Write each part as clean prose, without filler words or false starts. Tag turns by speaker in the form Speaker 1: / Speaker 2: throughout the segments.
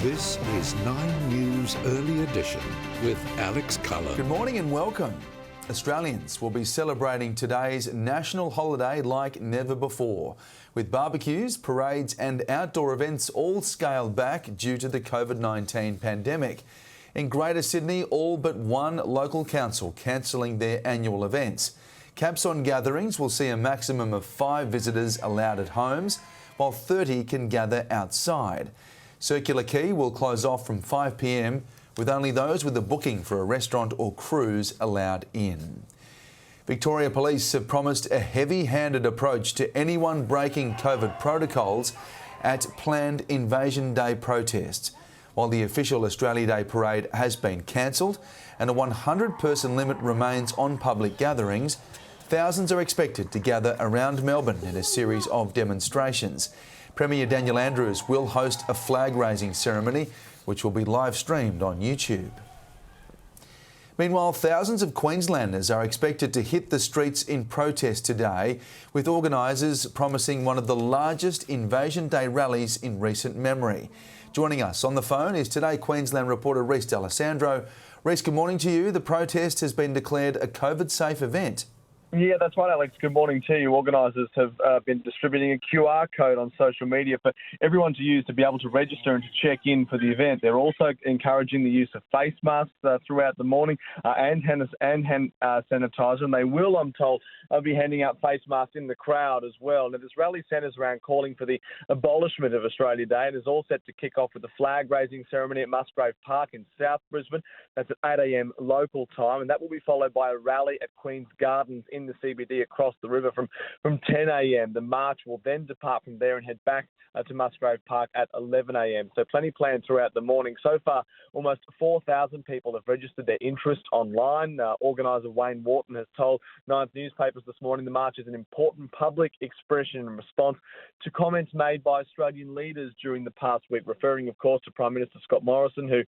Speaker 1: This is 9 News Early Edition with Alex Cullen.
Speaker 2: Good morning and welcome. Australians will be celebrating today's national holiday like never before, with barbecues, parades and outdoor events all scaled back due to the COVID-19 pandemic. In Greater Sydney, all but one local council cancelling their annual events. Caps on gatherings will see a maximum of 5 visitors allowed at homes, while 30 can gather outside. Circular Quay will close off from 5 p.m, with only those with a booking for a restaurant or cruise allowed in. Victoria Police have promised a heavy-handed approach to anyone breaking COVID protocols at planned Invasion Day protests. While the official Australia Day parade has been cancelled and a 100-person limit remains on public gatherings, thousands are expected to gather around Melbourne in a series of demonstrations. Premier Daniel Andrews will host a flag-raising ceremony which will be live-streamed on YouTube. Meanwhile, thousands of Queenslanders are expected to hit the streets in protest today, with organisers promising one of the largest Invasion Day rallies in recent memory. Joining us on the phone is Today Queensland reporter Reece D'Alessandro. Reece, good morning to you. The protest has been declared a COVID-safe event.
Speaker 3: Yeah, that's right, Alex. Good morning to you. Organisers have been distributing a QR code on social media for everyone to use to be able to register and to check in for the event. They're also encouraging the use of face masks throughout the morning and hand sanitizer. And they will, I'm told, be handing out face masks in the crowd as well. Now, this rally centres around calling for the abolishment of Australia Day and is all set to kick off with a flag-raising ceremony at Musgrave Park in South Brisbane. That's at 8 a.m. local time, and that will be followed by a rally at Queen's Gardens in the CBD across the river from 10 a.m. The march will then depart from there and head back to Musgrave Park at 11 a.m. So plenty planned throughout the morning. So far, almost 4,000 people have registered their interest online. Organiser Wayne Wharton has told Ninth newspapers this morning the march is an important public expression in response to comments made by Australian leaders during the past week, referring, of course, to Prime Minister Scott Morrison, who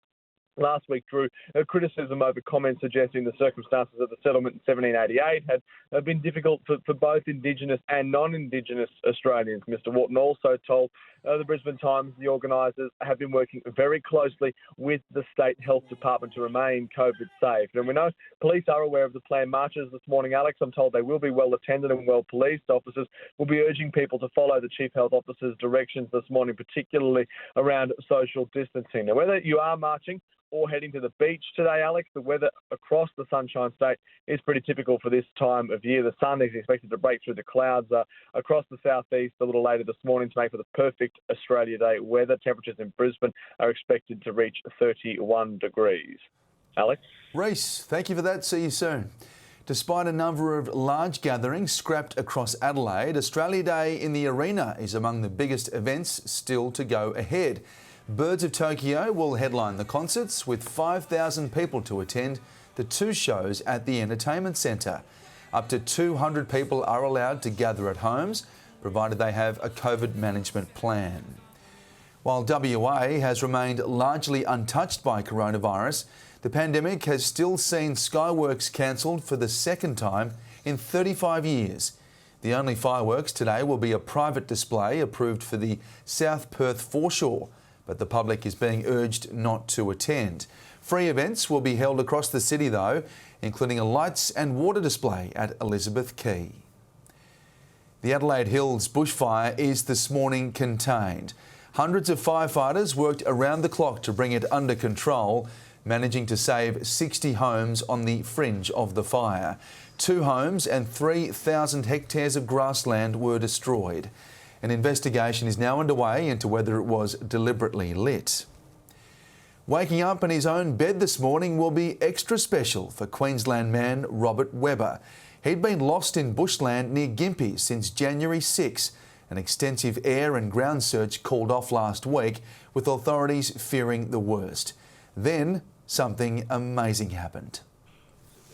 Speaker 3: last week drew criticism over comments suggesting the circumstances of the settlement in 1788 had been difficult for both Indigenous and non-Indigenous Australians. Mr Wharton also told the Brisbane Times the organisers have been working very closely with the State Health Department to remain COVID safe. And we know police are aware of the planned marches this morning, Alex. I'm told they will be well attended and well policed. Officers will be urging people to follow the Chief Health Officer's directions this morning, particularly around social distancing. Now, whether you are marching or heading to the beach today, Alex, the weather across the Sunshine State is pretty typical for this time of year. The sun is expected to break through the clouds across the southeast a little later this morning to make for the perfect Australia Day weather. Temperatures in Brisbane are expected to reach 31 degrees. Alex?
Speaker 2: Reece, thank you for that. See you soon. Despite a number of large gatherings scrapped across Adelaide, Australia Day in the Arena is among the biggest events still to go ahead. Birds of Tokyo will headline the concerts with 5,000 people to attend the 2 shows at the entertainment centre. Up to 200 people are allowed to gather at homes, provided they have a COVID management plan. While WA has remained largely untouched by coronavirus, the pandemic has still seen Skyworks cancelled for the second time in 35 years. The only fireworks today will be a private display approved for the South Perth foreshore, but the public is being urged not to attend. Free events will be held across the city though, including a lights and water display at Elizabeth Quay. The Adelaide Hills bushfire is this morning contained. Hundreds of firefighters worked around the clock to bring it under control, managing to save 60 homes on the fringe of the fire. 2 homes and 3,000 hectares of grassland were destroyed. An investigation is now underway into whether it was deliberately lit. Waking up in his own bed this morning will be extra special for Queensland man Robert Webber. He'd been lost in bushland near Gympie since January 6. An extensive air and ground search called off last week, with authorities fearing the worst. Then something amazing happened.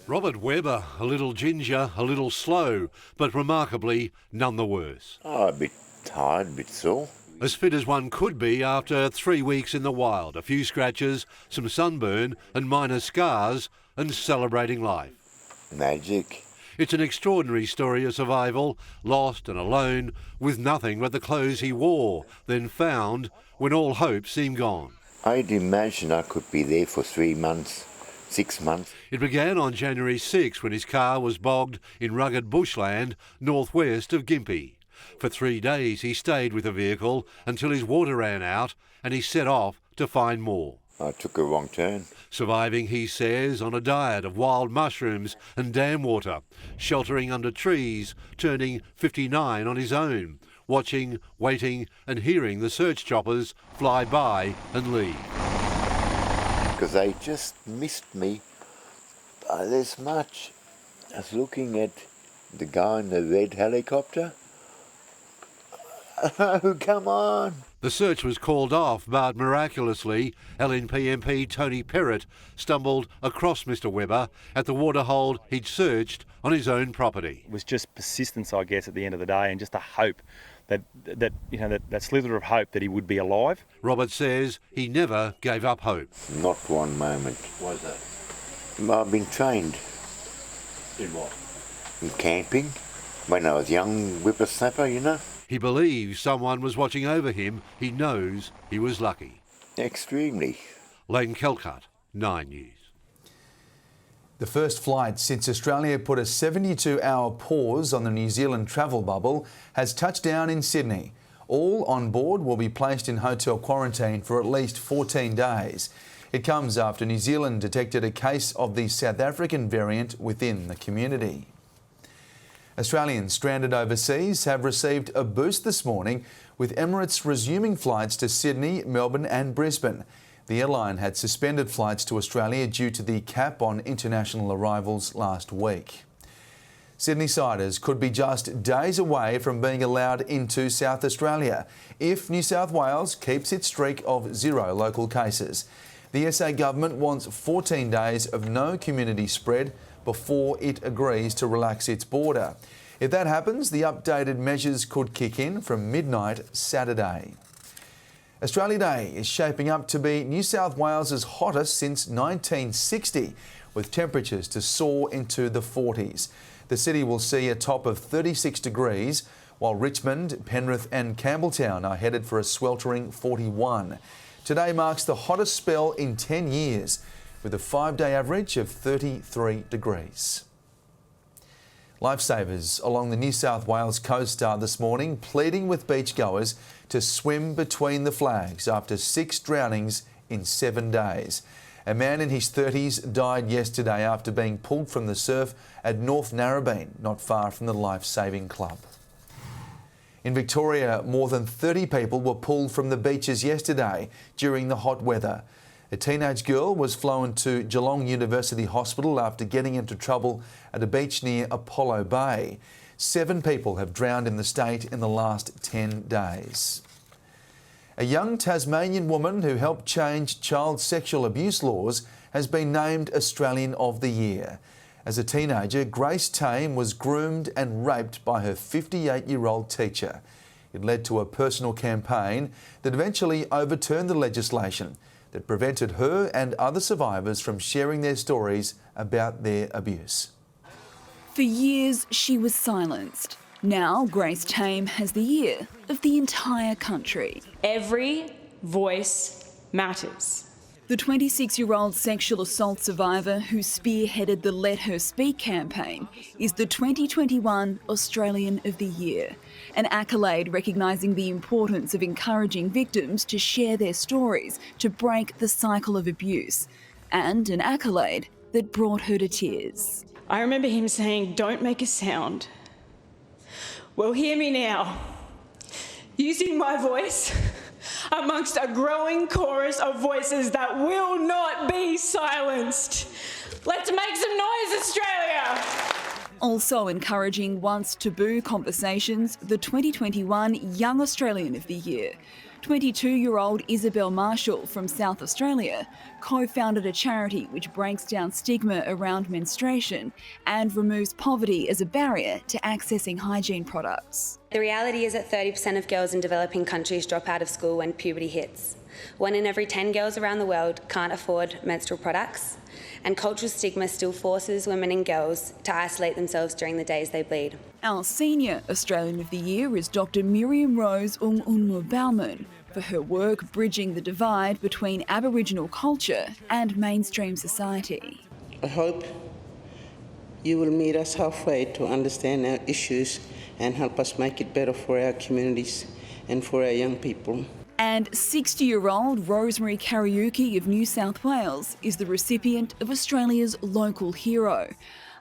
Speaker 4: Robert Webber, a little ginger, a little slow, but remarkably none the worse.
Speaker 5: Oh, a bit tired, a bit sore.
Speaker 4: As fit as one could be after 3 weeks in the wild, a few scratches, some sunburn and minor scars, and celebrating life.
Speaker 5: Magic.
Speaker 4: It's an extraordinary story of survival, lost and alone, with nothing but the clothes he wore, then found when all hope seemed gone.
Speaker 5: I'd imagine I could be there for 3 months, 6 months.
Speaker 4: It began on January 6 when his car was bogged in rugged bushland northwest of Gympie. For 3 days he stayed with the vehicle until his water ran out and he set off to find more.
Speaker 5: I took a wrong turn.
Speaker 4: Surviving, he says, on a diet of wild mushrooms and dam water, sheltering under trees, turning 59 on his own, watching, waiting and hearing the search choppers fly by and leave.
Speaker 5: Because they just missed me by this much. I was looking at the guy in the red helicopter. Oh, come on.
Speaker 4: The search was called off, but miraculously, LNP MP Tony Perrott stumbled across Mr Webber at the waterhole he'd searched on his own property.
Speaker 6: It was just persistence, I guess, at the end of the day, and just a hope that slither of hope that he would be alive.
Speaker 4: Robert says he never gave up hope.
Speaker 5: Not one moment.
Speaker 4: Why is that?
Speaker 5: I've been trained
Speaker 4: In what?
Speaker 5: in camping when I was young whippersnapper, you know.
Speaker 4: He believes someone was watching over him. He knows he was lucky.
Speaker 5: Extremely.
Speaker 4: Lane Kelcutt, 9 News.
Speaker 2: The first flight since Australia put a 72-hour pause on the New Zealand travel bubble has touched down in Sydney. All on board will be placed in hotel quarantine for at least 14 days. It comes after New Zealand detected a case of the South African variant within the community. Australians stranded overseas have received a boost this morning, with Emirates resuming flights to Sydney, Melbourne and Brisbane. The airline had suspended flights to Australia due to the cap on international arrivals last week. Sydney-siders could be just days away from being allowed into South Australia if New South Wales keeps its streak of 0 local cases. The SA government wants 14 days of no community spread before it agrees to relax its border. If that happens, the updated measures could kick in from midnight Saturday. Australia Day is shaping up to be New South Wales' hottest since 1960, with temperatures to soar into the 40s. The city will see a top of 36 degrees, while Richmond, Penrith and Campbelltown are headed for a sweltering 41. Today marks the hottest spell in 10 years, with a 5-day average of 33 degrees. Lifesavers along the New South Wales coast are this morning pleading with beachgoers to swim between the flags after 6 drownings in 7 days. A man in his 30s died yesterday after being pulled from the surf at North Narrabeen, not far from the Lifesaving Club. In Victoria, more than 30 people were pulled from the beaches yesterday during the hot weather. A teenage girl was flown to Geelong University Hospital after getting into trouble at a beach near Apollo Bay. 7 people have drowned in the state in the last 10 days. A young Tasmanian woman who helped change child sexual abuse laws has been named Australian of the Year. As a teenager, Grace Tame was groomed and raped by her 58-year-old teacher. It led to a personal campaign that eventually overturned the legislation that prevented her and other survivors from sharing their stories about their abuse.
Speaker 7: For years, she was silenced. Now, Grace Tame has the ear of the entire country.
Speaker 8: Every voice matters.
Speaker 7: The 26-year-old sexual assault survivor who spearheaded the Let Her Speak campaign is the 2021 Australian of the Year, an accolade recognising the importance of encouraging victims to share their stories to break the cycle of abuse, and an accolade that brought her to tears.
Speaker 8: I remember him saying, "Don't make a sound." Well, hear me now. Using my voice amongst a growing chorus of voices that will not be silenced. Let's make some noise, Australia!
Speaker 7: Also encouraging once taboo conversations, the 2021 Young Australian of the Year. 22-year-old Isabel Marshall from South Australia co-founded a charity which breaks down stigma around menstruation and removes poverty as a barrier to accessing hygiene products.
Speaker 9: The reality is that 30% of girls in developing countries drop out of school when puberty hits. 1 in every 10 girls around the world can't afford menstrual products, and cultural stigma still forces women and girls to isolate themselves during the days they bleed.
Speaker 7: Our senior Australian of the Year is Dr. Miriam Rose Ungunmu Bauman for her work bridging the divide between Aboriginal culture and mainstream society.
Speaker 10: I hope you will meet us halfway to understand our issues and help us make it better for our communities and for our young people.
Speaker 7: And 60-year-old Rosemary Kariuki of New South Wales is the recipient of Australia's Local Hero.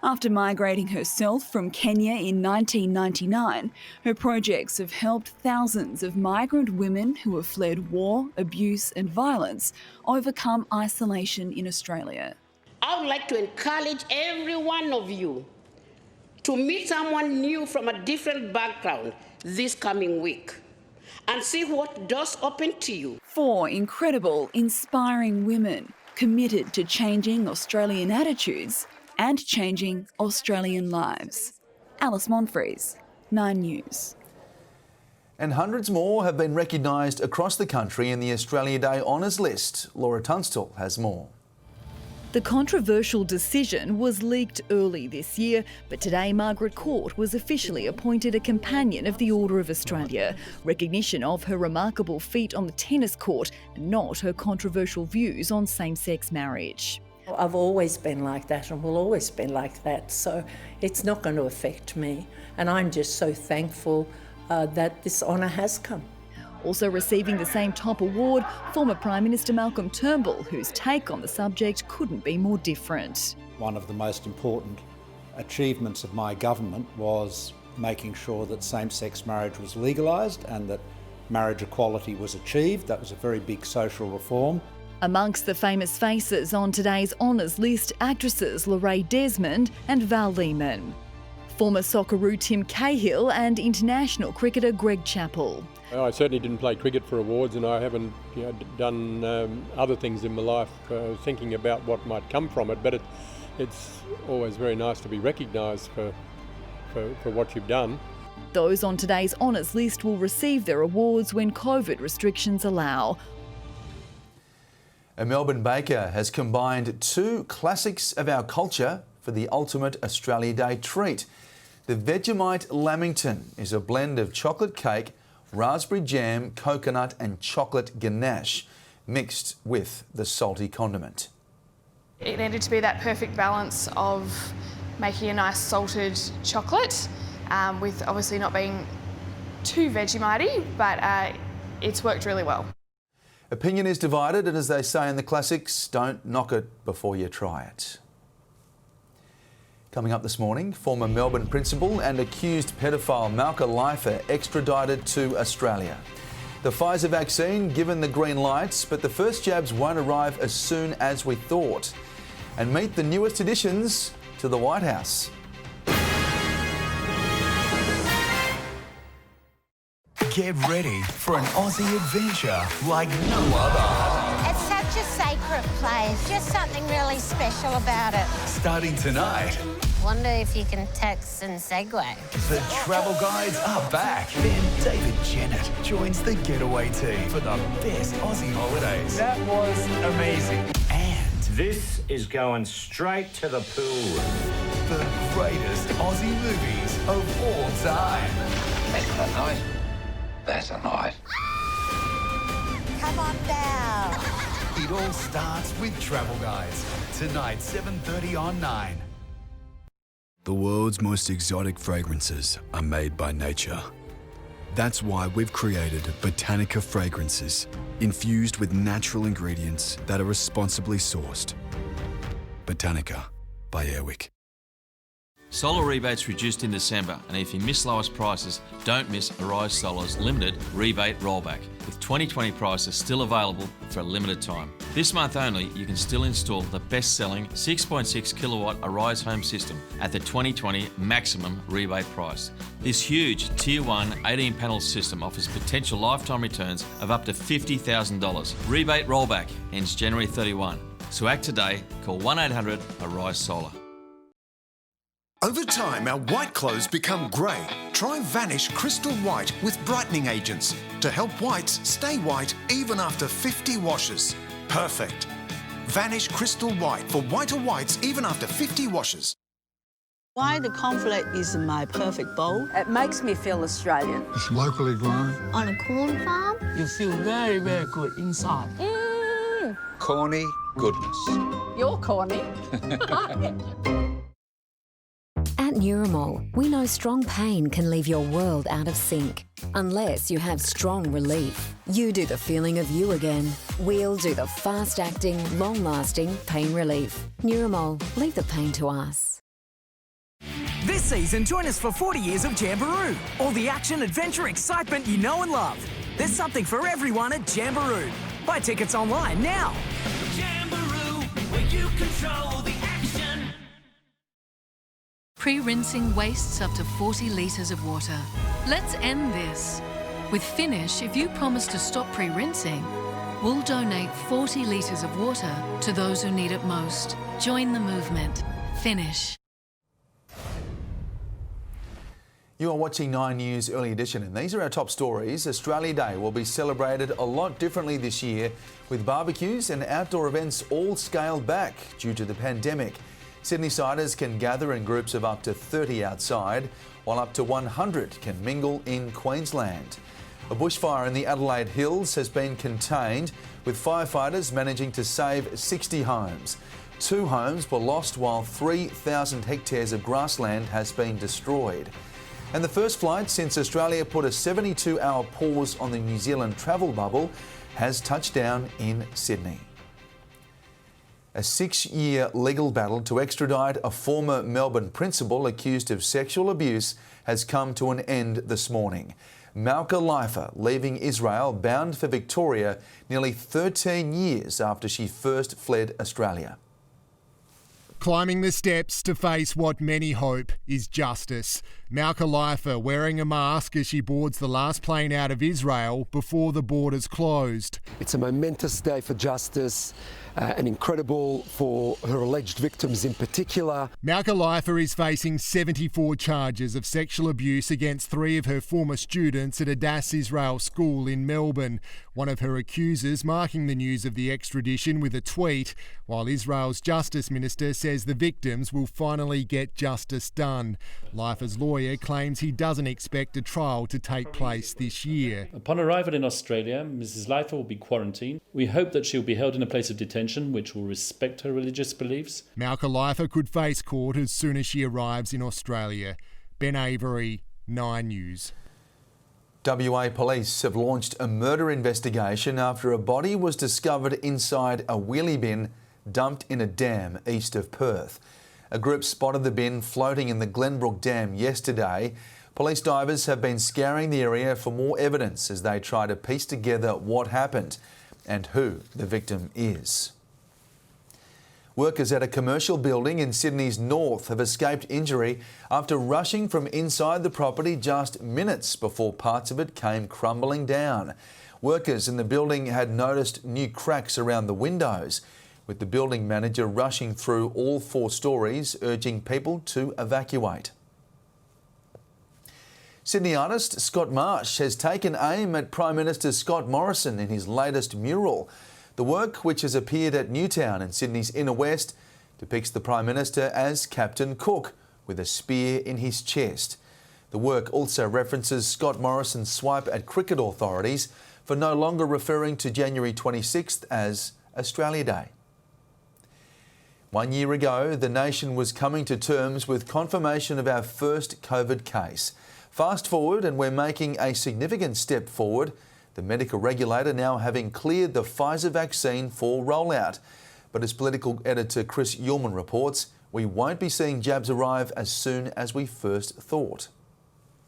Speaker 7: After migrating herself from Kenya in 1999, her projects have helped thousands of migrant women who have fled war, abuse and violence overcome isolation in Australia.
Speaker 10: I would like to encourage every one of you to meet someone new from a different background this coming week and see what doors open to you. 4
Speaker 7: incredible, inspiring women committed to changing Australian attitudes and changing Australian lives. Alice Monfries, 9 News.
Speaker 2: And hundreds more have been recognised across the country in the Australia Day Honours list. Laura Tunstall has more.
Speaker 11: The controversial decision was leaked early this year, but today Margaret Court was officially appointed a Companion of the Order of Australia, recognition of her remarkable feat on the tennis court and not her controversial views on same-sex marriage.
Speaker 12: I've always been like that and will always be like that, so it's not going to affect me. And I'm just so thankful that this honour has come.
Speaker 11: Also receiving the same top award, former Prime Minister Malcolm Turnbull, whose take on the subject couldn't be more different.
Speaker 13: One of the most important achievements of my government was making sure that same-sex marriage was legalised and that marriage equality was achieved. That was a very big social reform.
Speaker 11: Amongst the famous faces on today's honours list, actresses Lorraine Desmond and Val Lehman, former Socceroo Tim Cahill and international cricketer Greg Chappell.
Speaker 14: I certainly didn't play cricket for awards, and I haven't done other things in my life thinking about what might come from it, but it's always very nice to be recognised for what you've done.
Speaker 11: Those on today's honours list will receive their awards when COVID restrictions allow.
Speaker 2: A Melbourne baker has combined 2 classics of our culture for the ultimate Australia Day treat. The Vegemite Lamington is a blend of chocolate cake, raspberry jam, coconut and chocolate ganache mixed with the salty condiment.
Speaker 15: It needed to be that perfect balance of making a nice salted chocolate with obviously not being too Vegemite-y, but it's worked really well.
Speaker 2: Opinion is divided, and as they say in the classics, don't knock it before you try it. Coming up this morning, former Melbourne principal and accused pedophile Malka Leifer extradited to Australia. The Pfizer vaccine given the green lights, but the first jabs won't arrive as soon as we thought. And meet the newest additions to the White House.
Speaker 16: Get ready for an Aussie adventure like no other.
Speaker 17: It's such a sacred place, just something really special about it.
Speaker 16: Starting tonight.
Speaker 17: Wonder if you can text and segue.
Speaker 16: The travel guides are back. Then David Jennett joins the getaway team for the best Aussie holidays.
Speaker 18: That was amazing.
Speaker 16: And
Speaker 18: this is going straight to the pool.
Speaker 16: The greatest Aussie movies of all time.
Speaker 19: Make that noise. That's a knife.
Speaker 17: Come on down.
Speaker 16: It all starts with Travel Guides. Tonight, 7:30 on 9.
Speaker 20: The world's most exotic fragrances are made by nature. That's why we've created Botanica fragrances, infused with natural ingredients that are responsibly sourced. Botanica by Airwick.
Speaker 21: Solar rebates reduced in December, and if you miss lowest prices, don't miss Arise Solar's limited rebate rollback, with 2020 prices still available for a limited time. This month only, you can still install the best-selling 6.6 kilowatt Arise home system at the 2020 maximum rebate price. This huge Tier 1 18-panel system offers potential lifetime returns of up to $50,000. Rebate rollback ends January 31. So act today, call 1-800-ARISE Solar.
Speaker 22: Over time, our white clothes become grey. Try Vanish Crystal White with brightening agents to help whites stay white even after 50 washes. Perfect. Vanish Crystal White for whiter whites even after 50 washes.
Speaker 1: Why the cornflake is my perfect bowl?
Speaker 3: It makes me feel Australian.
Speaker 23: It's locally grown.
Speaker 24: On a corn farm?
Speaker 1: You feel very, very good inside.
Speaker 23: Corny goodness.
Speaker 3: You're corny.
Speaker 25: At Neuramol, we know strong pain can leave your world out of sync. Unless you have strong relief. You do the feeling of you again. We'll do the fast-acting, long-lasting pain relief. Neuramol, leave the pain to us.
Speaker 26: This season, join us for 40 years of Jamboree. All the action, adventure, excitement you know and love. There's something for everyone at Jamboree. Buy tickets online now.
Speaker 27: Jamboree, where you control the action.
Speaker 28: Pre-rinsing wastes up to 40 litres of water. Let's end this. With Finish, if you promise to stop pre-rinsing, we'll donate 40 litres of water to those who need it most. Join the movement. Finish.
Speaker 2: You are watching 9 News Early Edition, and these are our top stories. Australia Day will be celebrated a lot differently this year, with barbecues and outdoor events all scaled back due to the pandemic. Sydney-siders can gather in groups of up to 30 outside, while up to 100 can mingle in Queensland. A bushfire in the Adelaide Hills has been contained, with firefighters managing to save 60 homes. 2 homes were lost, while 3,000 hectares of grassland has been destroyed. And the first flight since Australia put a 72-hour pause on the New Zealand travel bubble has touched down in Sydney. A 6-year legal battle to extradite a former Melbourne principal accused of sexual abuse has come to an end this morning. Malka Leifer leaving Israel bound for Victoria nearly 13 years after she first fled Australia.
Speaker 29: Climbing the steps to face what many hope is justice. Malka Leifer wearing a mask as she boards the last plane out of Israel before the borders closed.
Speaker 30: It's a momentous day for justice and incredible for her alleged victims in particular.
Speaker 29: Malka Leifer is facing 74 charges of sexual abuse against 3 of her former students at a Das Israel school in Melbourne. One of her accusers marking the news of the extradition with a tweet, while Israel's Justice Minister says the victims will finally get justice done. Leifer's lawyer claims he doesn't expect a trial to take place this year.
Speaker 31: Upon arrival in Australia, Mrs. Leifer will be quarantined. We hope that she will be held in a place of detention which will respect her religious beliefs.
Speaker 29: Malka Leifer could face court as soon as she arrives in Australia. Ben Avery, 9 News.
Speaker 2: WA police have launched a murder investigation after a body was discovered inside a wheelie bin dumped in a dam east of Perth. A group spotted the bin floating in the Glenbrook Dam yesterday. Police divers have been scouring the area for more evidence as they try to piece together what happened and who the victim is. Workers at a commercial building in Sydney's north have escaped injury after rushing from inside the property just minutes before parts of it came crumbling down. Workers in the building had noticed new cracks around the windows, with the building manager rushing through all 4 stories, urging people to evacuate. Sydney artist Scott Marsh has taken aim at Prime Minister Scott Morrison in his latest mural. The work, which has appeared at Newtown in Sydney's inner west, depicts the Prime Minister as Captain Cook with a spear in his chest. The work also references Scott Morrison's swipe at cricket authorities for no longer referring to January 26th as Australia Day. 1 year ago, the nation was coming to terms with confirmation of our first COVID case. Fast forward and we're making a significant step forward, the medical regulator now having cleared the Pfizer vaccine for rollout. But as political editor Chris Ullman reports, we won't be seeing jabs arrive as soon as we first thought.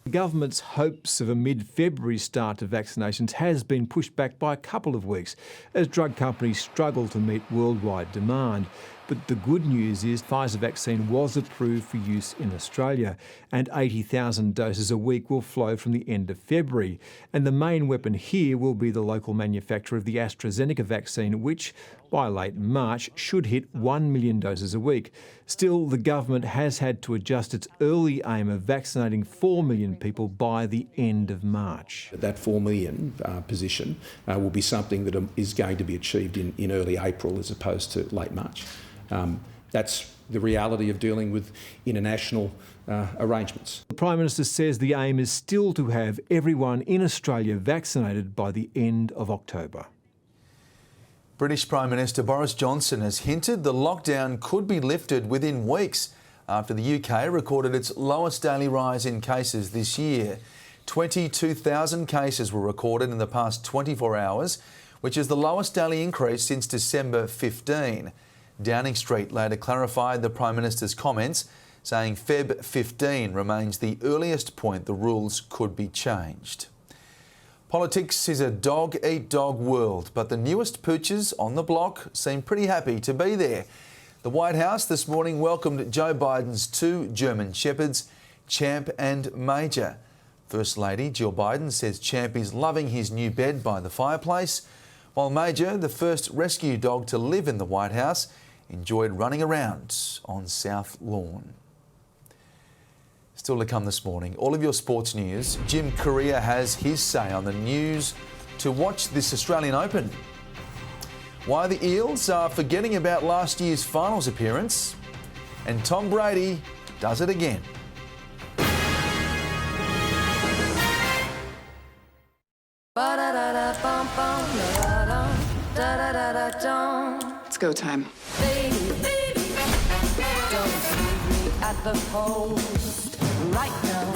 Speaker 32: The government's hopes of a mid-February start to vaccinations has been pushed back by a couple of weeks as drug companies struggle to meet worldwide demand. But the good news is Pfizer vaccine was approved for use in Australia, and 80,000 doses a week will flow from the end of February. And the main weapon here will be the local manufacturer of the AstraZeneca vaccine, which by late March should hit 1 million doses a week. Still, the government has had to adjust its early aim of vaccinating 4 million people by the end of March.
Speaker 33: That 4 million position will be something that is going to be achieved in early April as opposed to late March. That's the reality of dealing with international arrangements.
Speaker 32: The Prime Minister says the aim is still to have everyone in Australia vaccinated by the end of October.
Speaker 2: British Prime Minister Boris Johnson has hinted the lockdown could be lifted within weeks after the UK recorded its lowest daily rise in cases this year. 22,000 cases were recorded in the past 24 hours, which is the lowest daily increase since December 15. Downing Street later clarified the Prime Minister's comments, saying Feb 15 remains the earliest point the rules could be changed. Politics is a dog-eat-dog world, but the newest pooches on the block seem pretty happy to be there. The White House this morning welcomed Joe Biden's two German shepherds, Champ and Major. First Lady Jill Biden says Champ is loving his new bed by the fireplace, while Major, the first rescue dog to live in the White House, enjoyed running around on South Lawn. Still to come this morning, all of your sports news. Jim Courier has his say on the news to watch this Australian Open. Why the Eels are forgetting about last year's finals appearance. And Tom Brady does it again.
Speaker 4: It's go time.
Speaker 27: At the post right now.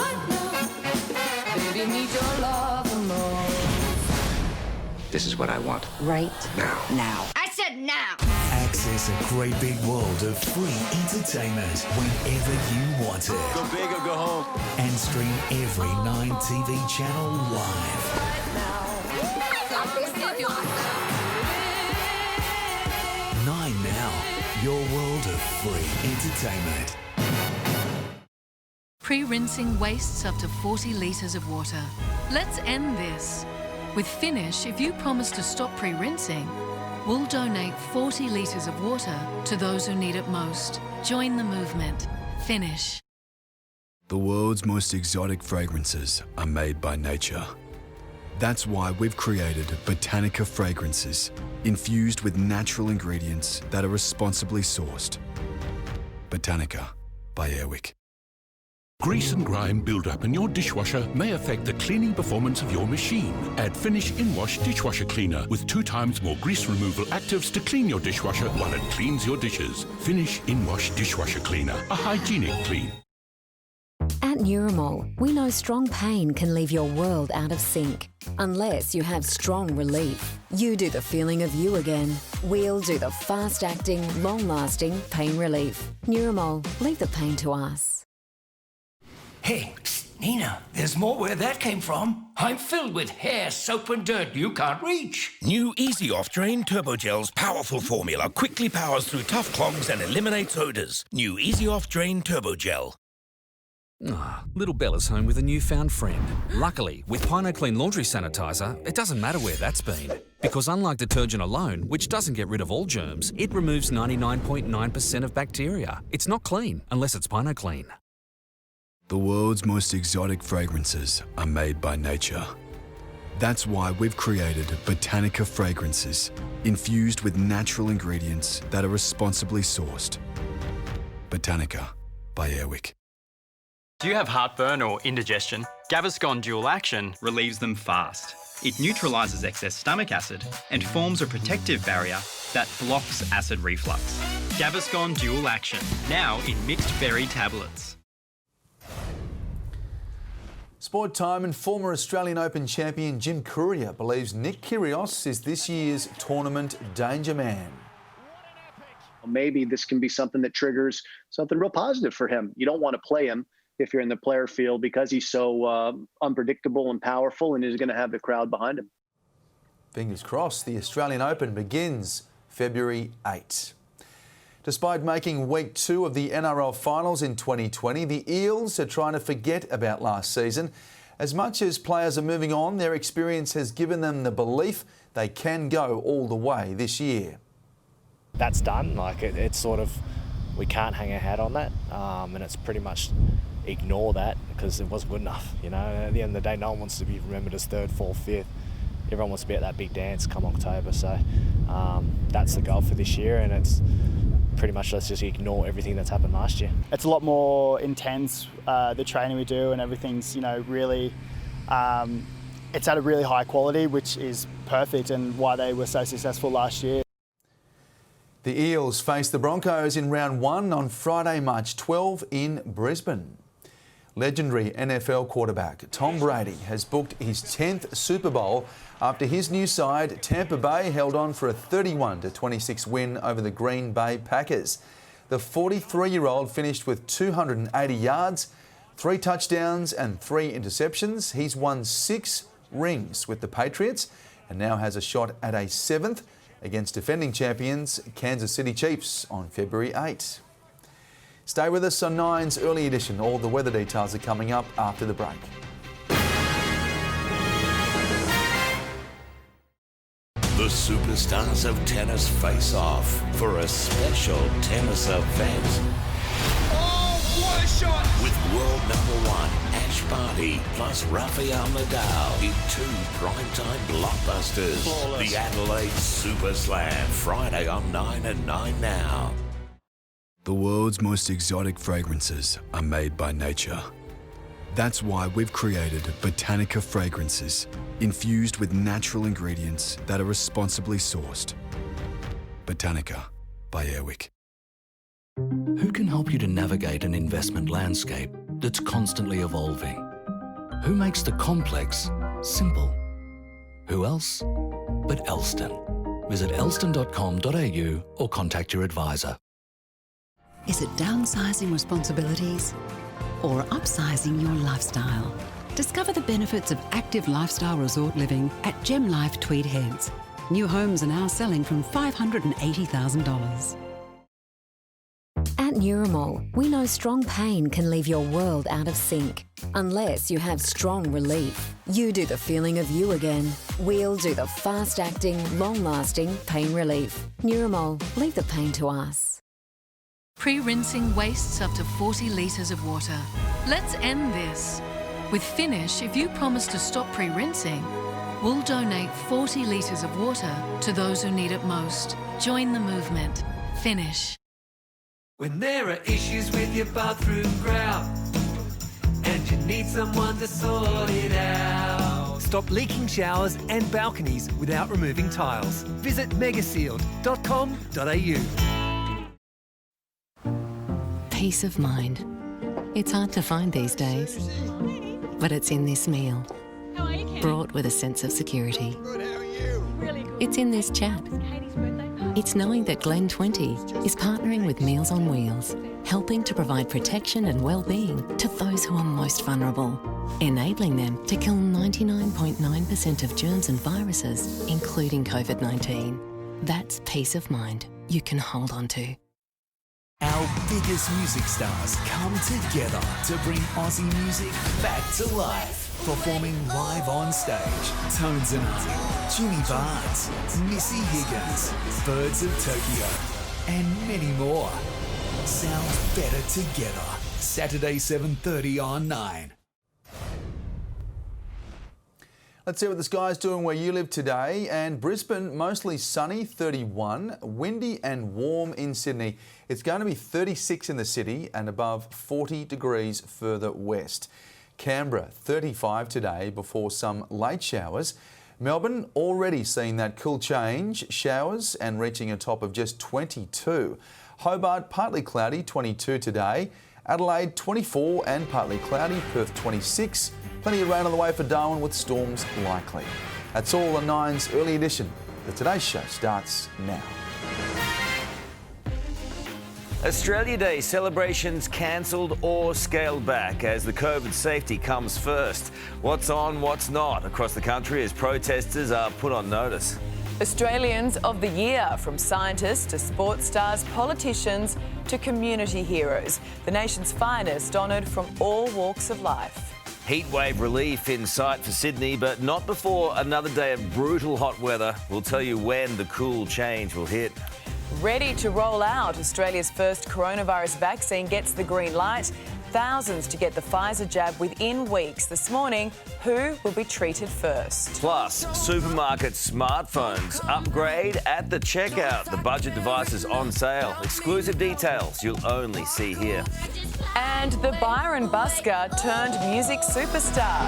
Speaker 27: Baby, need your love the most.
Speaker 19: This is what I want.
Speaker 4: Right
Speaker 19: Now.
Speaker 17: I said now.
Speaker 16: Access a great big world of free entertainment whenever you want it.
Speaker 27: Go big or go home.
Speaker 16: And stream every 9 TV channel live. 9 Now, your world of free entertainment.
Speaker 28: Pre-rinsing wastes up to 40 litres of water. Let's end this. With Finish, if you promise to stop pre-rinsing, we'll donate 40 litres of water to those who need it most. Join the movement. Finish.
Speaker 20: The world's most exotic fragrances are made by nature. That's why we've created Botanica fragrances, infused with natural ingredients that are responsibly sourced. Botanica by Airwick.
Speaker 5: Grease and grime build-up in your dishwasher may affect the cleaning performance of your machine. Add Finish In-Wash Dishwasher Cleaner with 2 times more grease removal actives to clean your dishwasher while it cleans your dishes. Finish In-Wash Dishwasher Cleaner, a hygienic clean.
Speaker 25: At Neuramol, we know strong pain can leave your world out of sync. Unless you have strong relief. You do the feeling of you again. We'll do the fast-acting, long-lasting pain relief. Neuramol, leave the pain to us.
Speaker 27: Hey, Nina, there's more where that came from. I'm filled with hair, soap and dirt you can't reach.
Speaker 6: New Easy Off Drain Turbo Gel's powerful formula quickly powers through tough clogs and eliminates odours. New Easy Off Drain Turbo Gel.
Speaker 7: Little Bella's home with a newfound friend. Luckily, with PinoClean Laundry Sanitizer, it doesn't matter where that's been. Because unlike detergent alone, which doesn't get rid of all germs, it removes 99.9% of bacteria. It's not clean unless it's PinoClean.
Speaker 20: The world's most exotic fragrances are made by nature. That's why we've created Botanica fragrances, infused with natural ingredients that are responsibly sourced. Botanica by Airwick.
Speaker 8: Do you have heartburn or indigestion? Gaviscon Dual Action relieves them fast. It neutralises excess stomach acid and forms a protective barrier that blocks acid reflux. Gaviscon Dual Action, now in mixed berry tablets.
Speaker 2: Sport time, and former Australian Open champion Jim Courier believes Nick Kyrgios is this year's tournament danger man.
Speaker 9: Maybe this can be something that triggers something real positive for him. You don't want to play him if you're in the player field because he's so unpredictable and powerful and is going to have the crowd behind him.
Speaker 2: Fingers crossed, the Australian Open begins February 8. Despite making week 2 of the NRL finals in 2020, the Eels are trying to forget about last season. As much as players are moving on, their experience has given them the belief they can go all the way this year.
Speaker 10: That's done. Like it's sort of, we can't hang our hat on that, and it's pretty much ignore that because it wasn't good enough. You know, at the end of the day, no one wants to be remembered as 3rd, 4th, 5th. Everyone wants to be at that big dance come October. So that's the goal for this year, and it's pretty much let's just ignore everything that's happened last year.
Speaker 1: It's a lot more intense, the training we do, and everything's, really, it's at a really high quality, which is perfect and why they were so successful last year.
Speaker 2: The Eels face the Broncos in round 1 on Friday, March 12 in Brisbane. Legendary NFL quarterback Tom Brady has booked his 10th Super Bowl after his new side, Tampa Bay, held on for a 31-26 win over the Green Bay Packers. The 43-year-old finished with 280 yards, 3 touchdowns and 3 interceptions. He's won 6 rings with the Patriots and now has a shot at a 7th against defending champions Kansas City Chiefs on February 8. Stay with us on 9's Early Edition. All the weather details are coming up after the break.
Speaker 6: The superstars of tennis face off for a special tennis event.
Speaker 27: Oh, what a shot!
Speaker 6: With world #1 Ash Barty plus Rafael Nadal in 2 primetime blockbusters. Flawless. The Adelaide Super Slam, Friday on 9 and 9 now.
Speaker 20: The world's most exotic fragrances are made by nature. That's why we've created Botanica fragrances, infused with natural ingredients that are responsibly sourced. Botanica by Airwick.
Speaker 3: Who can help you to navigate an investment landscape that's constantly evolving? Who makes the complex simple? Who else but Elston? Visit elston.com.au or contact your advisor.
Speaker 11: Is it downsizing responsibilities or upsizing your lifestyle? Discover the benefits of active lifestyle resort living at Gem Life Tweed Heads. New homes are now selling from $580,000.
Speaker 25: At Neuramol, we know strong pain can leave your world out of sync. Unless you have strong relief. You do the feeling of you again. We'll do the fast-acting, long-lasting pain relief. Neuramol, leave the pain to us.
Speaker 28: Pre-rinsing wastes up to 40 litres of water. Let's end this. With Finish, if you promise to stop pre-rinsing, we'll donate 40 litres of water to those who need it most. Join the movement. Finish.
Speaker 12: When there are issues with your bathroom grout and you need someone to sort it out.
Speaker 13: Stop leaking showers and balconies without removing tiles. Visit megasealed.com.au.
Speaker 14: Peace of mind. It's hard to find these days, but it's in this meal, brought with a sense of security. It's in this chat. It's knowing that Glen 20 is partnering with Meals on Wheels, helping to provide protection and well-being to those who are most vulnerable, enabling them to kill 99.9% of germs and viruses, including COVID-19. That's peace of mind you can hold on to.
Speaker 16: Our biggest music stars come together to bring Aussie music back to life. Performing live on stage, Tones and I, Jimmy Barnes, Missy Higgins, Birds of Tokyo, and many more. Sounds better together. Saturday 7:30 on 9.
Speaker 2: Let's see what the sky's doing where you live today. And Brisbane, mostly sunny, 31, windy and warm in Sydney. It's going to be 36 in the city and above 40 degrees further west. Canberra, 35 today before some late showers. Melbourne already seeing that cool change, showers and reaching a top of just 22. Hobart, partly cloudy, 22 today. Adelaide, 24 and partly cloudy. Perth, 26. Plenty of rain on the way for Darwin with storms likely. That's all on 9's Early Edition. The Today Show starts now.
Speaker 15: Australia Day celebrations cancelled or scaled back as the COVID safety comes first. What's on, what's not across the country as protesters are put on notice.
Speaker 18: Australians of the Year, from scientists to sports stars, politicians to community heroes. The nation's finest honoured from all walks of life.
Speaker 15: Heatwave relief in sight for Sydney, but not before another day of brutal hot weather. We'll tell you when the cool change will hit.
Speaker 18: Ready to roll out, Australia's first coronavirus vaccine gets the green light. thousands to get the Pfizer jab within weeks. This morning, who will be treated first?
Speaker 15: Plus, supermarket smartphones upgrade at the checkout. The budget device is on sale. Exclusive details you'll only see here.
Speaker 18: And the Byron busker turned music superstar.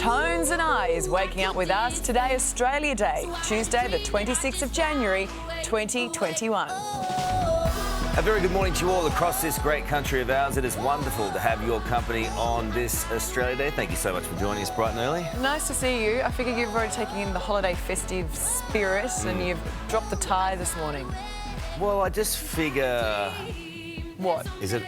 Speaker 18: Tones and I is waking up with us today, Australia Day, Tuesday the 26th of January 2021.
Speaker 15: A very good morning to you all across this great country of ours. It is wonderful to have your company on this Australia Day. Thank you so much for joining us bright and early.
Speaker 18: Nice to see you. I figure you've already taken in the holiday festive spirit and you've dropped the tie this morning.
Speaker 15: Well, I just figure...
Speaker 18: What?
Speaker 15: Is it